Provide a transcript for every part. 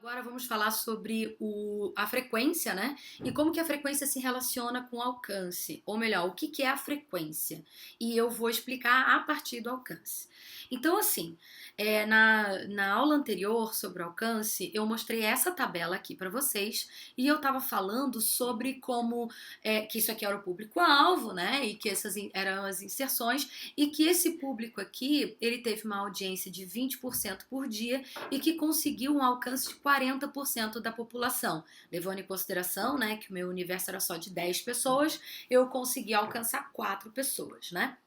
Agora vamos falar sobre a frequência, né? E como que a frequência se relaciona com o alcance. Ou melhor, o que que é a frequência. E eu vou explicar a partir do alcance. Então, assim, na aula anterior sobre o alcance, eu mostrei essa tabela aqui para vocês. E eu estava falando sobre como que isso aqui era o público-alvo, né? E que essas eram as inserções. E que esse público aqui, ele teve uma audiência de 20% por dia e que conseguiu um alcance de 40% da população. Levando em consideração, né, que o meu universo era só de 10 pessoas, eu consegui alcançar 4 pessoas, né?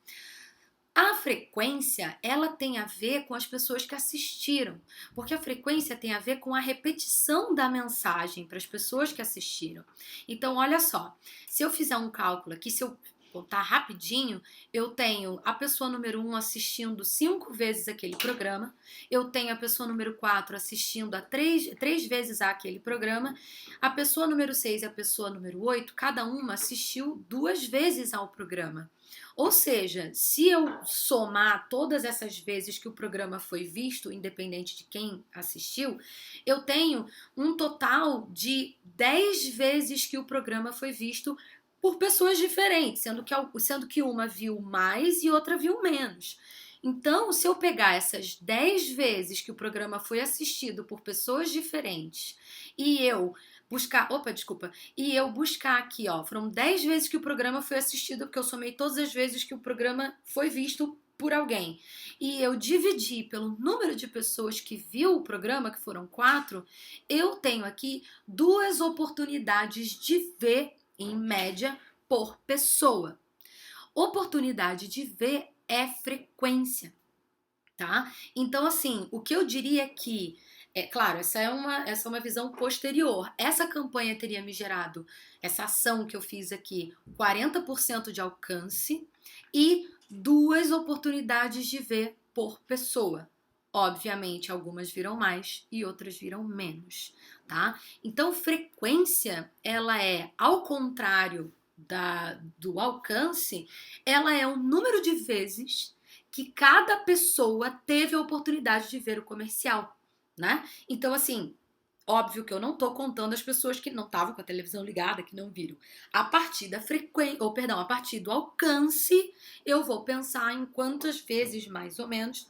A frequência, ela tem a ver com as pessoas que assistiram, porque a frequência tem a ver com a repetição da mensagem para as pessoas que assistiram. Então, olha só, se eu fizer um cálculo aqui, se eu contar rapidinho, eu tenho a pessoa número 1 assistindo 5 vezes aquele programa, eu tenho a pessoa número 4 assistindo a 3 vezes aquele programa, a pessoa número 6 e a pessoa número 8, cada uma assistiu 2 vezes ao programa. Ou seja, se eu somar todas essas vezes que o programa foi visto, independente de quem assistiu, eu tenho um total de 10 vezes que o programa foi visto por pessoas diferentes, sendo que uma viu mais e outra viu menos. Então, se eu pegar essas 10 vezes que o programa foi assistido por pessoas diferentes e eu buscar. Opa, desculpa. E eu buscar aqui, ó. Foram 10 vezes que o programa foi assistido, porque eu somei todas as vezes que o programa foi visto por alguém. E eu dividi pelo número de pessoas que viu o programa, que foram 4, eu tenho aqui 2 oportunidades de ver, em média, por pessoa. Oportunidade de ver é frequência, tá? Então, assim, o que eu diria que claro, essa é uma visão posterior. Essa campanha teria me gerado, essa ação que eu fiz aqui, 40% de alcance e 2 oportunidades de ver por pessoa. Obviamente, algumas viram mais e outras viram menos, tá? Então, frequência, ela é, ao contrário do alcance, ela é o número de vezes que cada pessoa teve a oportunidade de ver o comercial, né? Então, assim, óbvio que eu não tô contando as pessoas que não estavam com a televisão ligada, que não viram. A partir da frequência, ou perdão, a partir do alcance, eu vou pensar em quantas vezes, mais ou menos,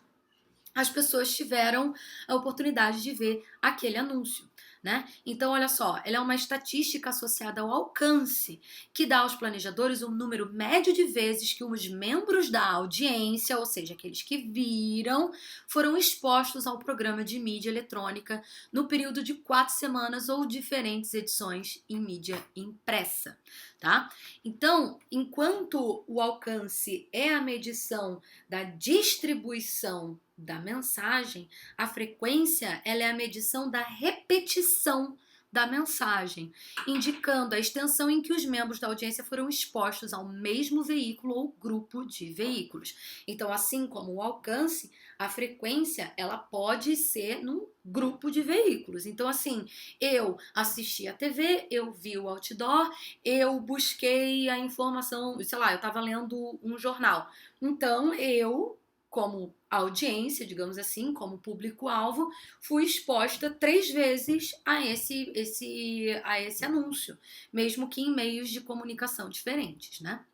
as pessoas tiveram a oportunidade de ver aquele anúncio, né? Então, olha só, ela é uma estatística associada ao alcance, que dá aos planejadores um número médio de vezes que os membros da audiência, ou seja, aqueles que viram, foram expostos ao programa de mídia eletrônica no período de 4 semanas ou diferentes edições em mídia impressa, tá? Então, enquanto o alcance é a medição da distribuição da mensagem, a frequência ela é a medição da repetição da mensagem, indicando a extensão em que os membros da audiência foram expostos ao mesmo veículo ou grupo de veículos. Então, assim como o alcance, a frequência ela pode ser num grupo de veículos. Então, assim, eu assisti a TV, eu vi o outdoor, eu busquei a informação, sei lá, eu estava lendo um jornal. Então, eu como audiência, digamos assim, como público-alvo, fui exposta 3 vezes a esse anúncio, mesmo que em meios de comunicação diferentes, né?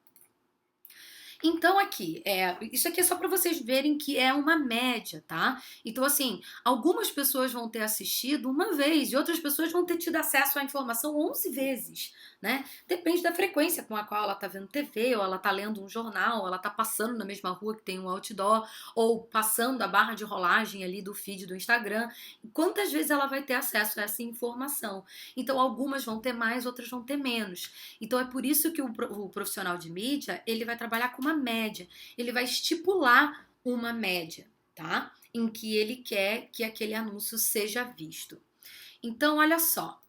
Então aqui, isso aqui é só para vocês verem que é uma média, tá? Então assim, algumas pessoas vão ter assistido uma vez e outras pessoas vão ter tido acesso à informação 11 vezes, né? Depende da frequência com a qual ela tá vendo TV, ou ela tá lendo um jornal, ou ela tá passando na mesma rua que tem um outdoor, ou passando a barra de rolagem ali do feed do Instagram. Quantas vezes ela vai ter acesso a essa informação? Então algumas vão ter mais, outras vão ter menos. Então é por isso que o profissional de mídia, ele vai trabalhar com uma média. Ele vai estipular uma média, tá? Em que ele quer que aquele anúncio seja visto. Então, olha só.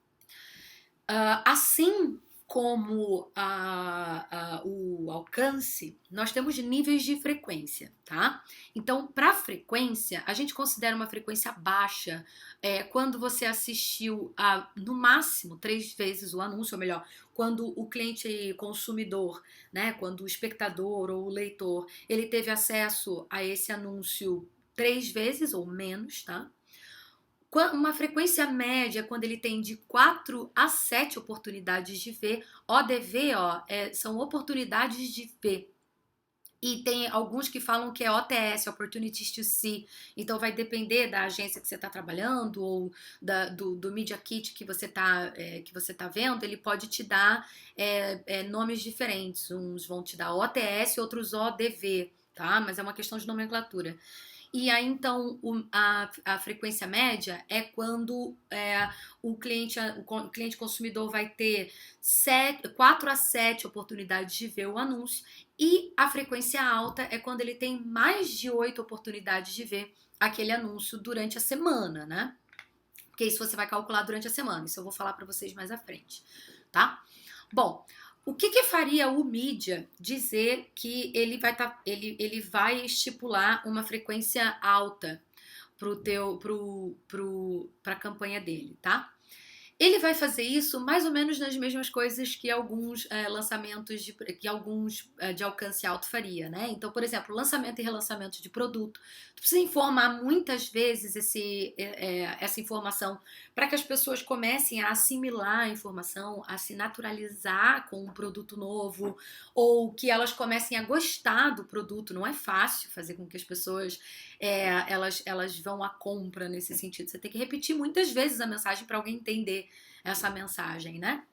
Assim como o alcance, nós temos níveis de frequência, tá? Então, para frequência, a gente considera uma frequência baixa quando você assistiu no máximo 3 vezes o anúncio, ou melhor, quando o cliente consumidor, né, quando o espectador ou o leitor, ele teve acesso a esse anúncio 3 vezes ou menos, tá? Uma frequência média, quando ele tem de 4 a 7 oportunidades de ver, ODV, são oportunidades de ver. E tem alguns que falam que é OTS, Opportunities to See. Então vai depender da agência que você está trabalhando ou do Media Kit que você tá vendo. Ele pode te dar nomes diferentes. Uns vão te dar OTS, outros ODV, tá? Mas é uma questão de nomenclatura. E aí, então, a frequência média é quando o cliente consumidor vai ter 4 a 7 oportunidades de ver o anúncio, e a frequência alta é quando ele tem mais de 8 oportunidades de ver aquele anúncio durante a semana, né? Porque isso você vai calcular durante a semana, isso eu vou falar para vocês mais à frente, tá? Bom, o que faria o mídia dizer que ele vai estipular uma frequência alta para a campanha dele, tá? Ele vai fazer isso mais ou menos nas mesmas coisas que alguns lançamentos de alcance alto faria, né? Então, por exemplo, lançamento e relançamento de produto. Tu precisa informar muitas vezes essa informação para que as pessoas comecem a assimilar a informação, a se naturalizar com um produto novo, ou que elas comecem a gostar do produto. Não é fácil fazer com que as pessoas elas vão à compra nesse sentido. Você tem que repetir muitas vezes a mensagem para alguém entender essa mensagem, né?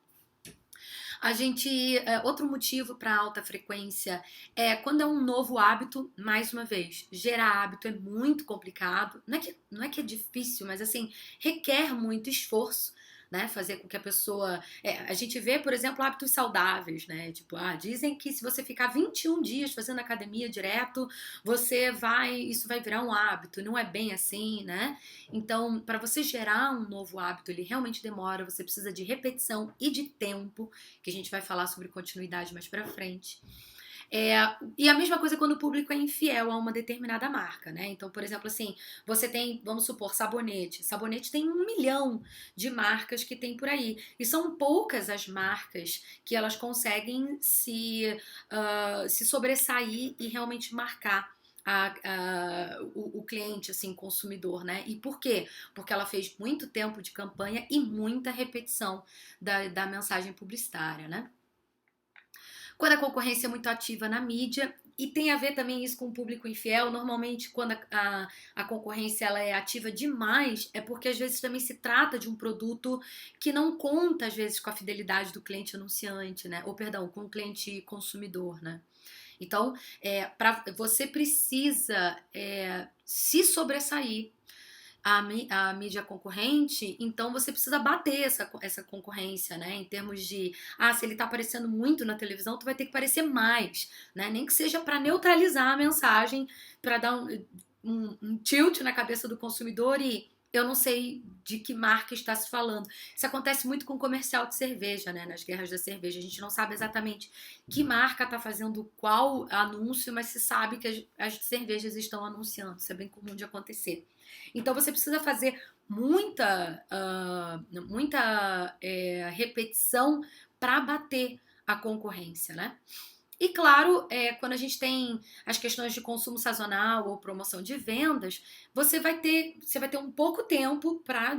Outro motivo para alta frequência é quando é um novo hábito. Mais uma vez, gerar hábito é muito complicado. Não é que é difícil, mas assim, requer muito esforço, né? Fazer com que a pessoa... a gente vê, por exemplo, hábitos saudáveis, né? Tipo, dizem que se você ficar 21 dias fazendo academia direto, isso vai virar um hábito. Não é bem assim, né? Então, para você gerar um novo hábito, ele realmente demora. Você precisa de repetição e de tempo, que a gente vai falar sobre continuidade mais pra frente. E a mesma coisa quando o público é infiel a uma determinada marca, né? Então, por exemplo, assim, você tem, vamos supor, sabonete. Sabonete tem 1 milhão de marcas que tem por aí. E são poucas as marcas que elas conseguem se sobressair e realmente marcar o cliente, assim, consumidor, né? E por quê? Porque ela fez muito tempo de campanha e muita repetição da mensagem publicitária, né? Quando a concorrência é muito ativa na mídia, e tem a ver também isso com o público infiel. Normalmente, quando a concorrência ela é ativa demais, é porque às vezes também se trata de um produto que não conta, às vezes, com a fidelidade do cliente anunciante, né? Ou, perdão, com o cliente consumidor, né? Então, você precisa se sobressair a mídia concorrente, então você precisa bater essa concorrência, né? Em termos de, se ele tá aparecendo muito na televisão, tu vai ter que aparecer mais, né? Nem que seja para neutralizar a mensagem, para dar um tilt na cabeça do consumidor e eu não sei de que marca está se falando. Isso acontece muito com comercial de cerveja, né? Nas guerras da cerveja. A gente não sabe exatamente que marca está fazendo qual anúncio, mas se sabe que as cervejas estão anunciando. Isso é bem comum de acontecer. Então você precisa fazer muita repetição para bater a concorrência, né? E claro, quando a gente tem as questões de consumo sazonal ou promoção de vendas, você vai ter um pouco tempo para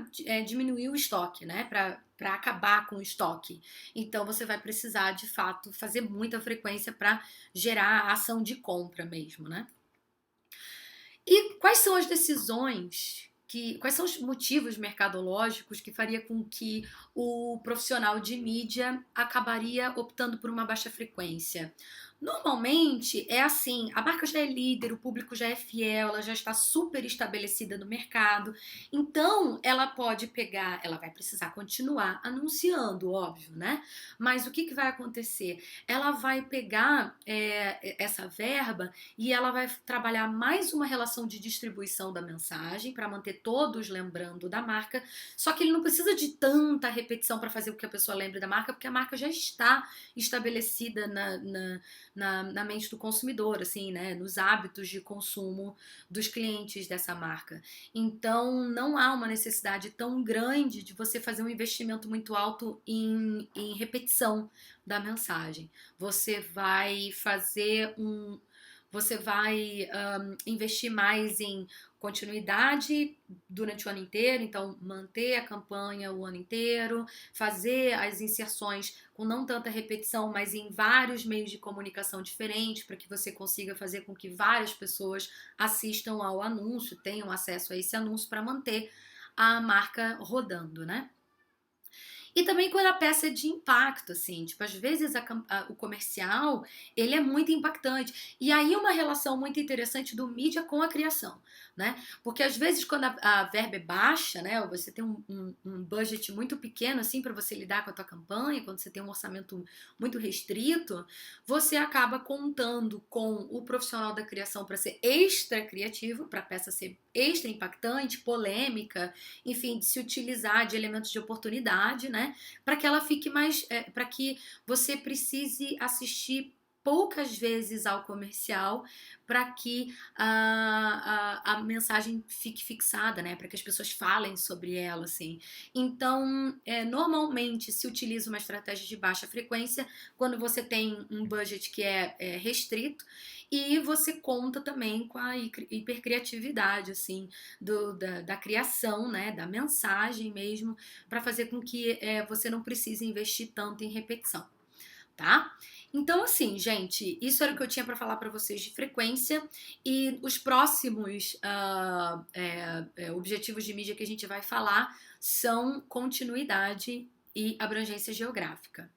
diminuir o estoque, né? Para acabar com o estoque. Então você vai precisar, de fato, fazer muita frequência para gerar a ação de compra mesmo, né? E quais são as decisões quais são os motivos mercadológicos que faria com que o profissional de mídia acabaria optando por uma baixa frequência? Normalmente é assim, a marca já é líder, o público já é fiel, ela já está super estabelecida no mercado, então ela vai precisar continuar anunciando, óbvio, né? Mas o que vai acontecer? Ela vai pegar essa verba e ela vai trabalhar mais uma relação de distribuição da mensagem para manter todos lembrando da marca, só que ele não precisa de tanta repetição para fazer com que a pessoa lembre da marca, porque a marca já está estabelecida na mente do consumidor, assim, né? Nos hábitos de consumo dos clientes dessa marca. Então, não há uma necessidade tão grande de você fazer um investimento muito alto em repetição da mensagem. Você vai fazer você vai investir mais em continuidade durante o ano inteiro, então manter a campanha o ano inteiro, fazer as inserções com não tanta repetição, mas em vários meios de comunicação diferentes, para que você consiga fazer com que várias pessoas assistam ao anúncio, tenham acesso a esse anúncio para manter a marca rodando, né? E também quando a peça é de impacto, assim, tipo, às vezes o comercial, ele é muito impactante. E aí uma relação muito interessante do mídia com a criação, né? Porque às vezes quando a verba é baixa, né, ou você tem um budget muito pequeno, assim, para você lidar com a tua campanha, quando você tem um orçamento muito restrito, você acaba contando com o profissional da criação para ser extra criativo, para a peça ser extra impactante, polêmica, enfim, de se utilizar de elementos de oportunidade, né? Para que ela fique mais, para que você precise assistir poucas vezes ao comercial para que a mensagem fique fixada, né? Para que as pessoas falem sobre ela, assim. Então, normalmente se utiliza uma estratégia de baixa frequência quando você tem um budget que é restrito e você conta também com a hipercriatividade, assim, da criação, né? Da mensagem mesmo, para fazer com que você não precise investir tanto em repetição, tá? Então, assim, gente, isso era o que eu tinha para falar para vocês de frequência e os próximos objetivos de mídia que a gente vai falar são continuidade e abrangência geográfica.